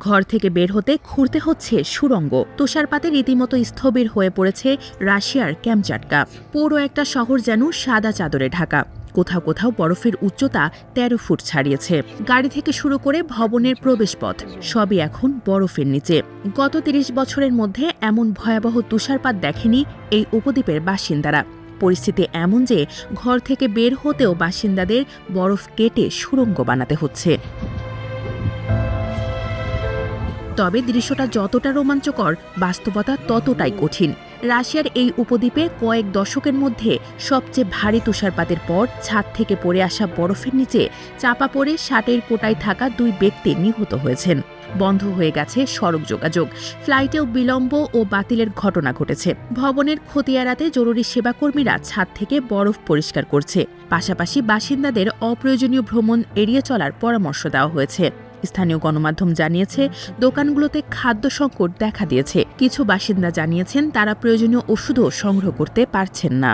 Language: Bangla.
ঘর থেকে বের হতে খুঁড়তে হচ্ছে সুড়ঙ্গ। তুষারপাতে রীতিমতো স্থবির হয়ে পড়েছে রাশিয়ার ক্যামচাটকা। পুরো একটা শহর যেন সাদা চাদরে ঢাকা। কোথাও কোথাও বরফের উচ্চতা ১৩ ফুট ছাড়িয়েছে। গাড়ি থেকে শুরু করে ভবনের প্রবেশপথ সবই এখন বরফের নিচে। গত ৩০ বছরের মধ্যে এমন ভয়াবহ তুষারপাত দেখেনি এই উপদ্বীপের বাসিন্দারা। পরিস্থিতি এমন যে ঘর থেকে বের হতেও বাসিন্দাদের বরফ কেটে সুড়ঙ্গ বানাতে হচ্ছে। তবে দৃশ্যটা যতটা রোমাঞ্চকর, বাস্তবতা ততটাই কঠিন। রাশিয়ার এই উপদ্বীপে কয়েক দশকের মধ্যে সবচেয়ে ভারী তুষারপাতের পর ছাদ থেকে পড়ে আসা বরফের নিচে চাপা পড়ে ষাটের কোটায় থাকা ২ ব্যক্তি নিহত হয়েছেন। বন্ধ হয়ে গেছে সড়ক যোগাযোগ, ফ্লাইটেও বিলম্ব ও বাতিলের ঘটনা ঘটেছে। ভবনের ক্ষতি এড়াতে জরুরি সেবাকর্মীরা ছাদ থেকে বরফ পরিষ্কার করছে। পাশাপাশি বাসিন্দাদের অপ্রয়োজনীয় ভ্রমণ এড়িয়ে চলার পরামর্শ দেওয়া হয়েছে। স্থানীয় গণমাধ্যম জানিয়েছে, দোকানগুলোতে খাদ্য সংকট দেখা দিয়েছে। কিছু বাসিন্দা জানিয়েছেন তারা প্রয়োজনীয় ওষুধও সংগ্রহ করতে পারছেন না।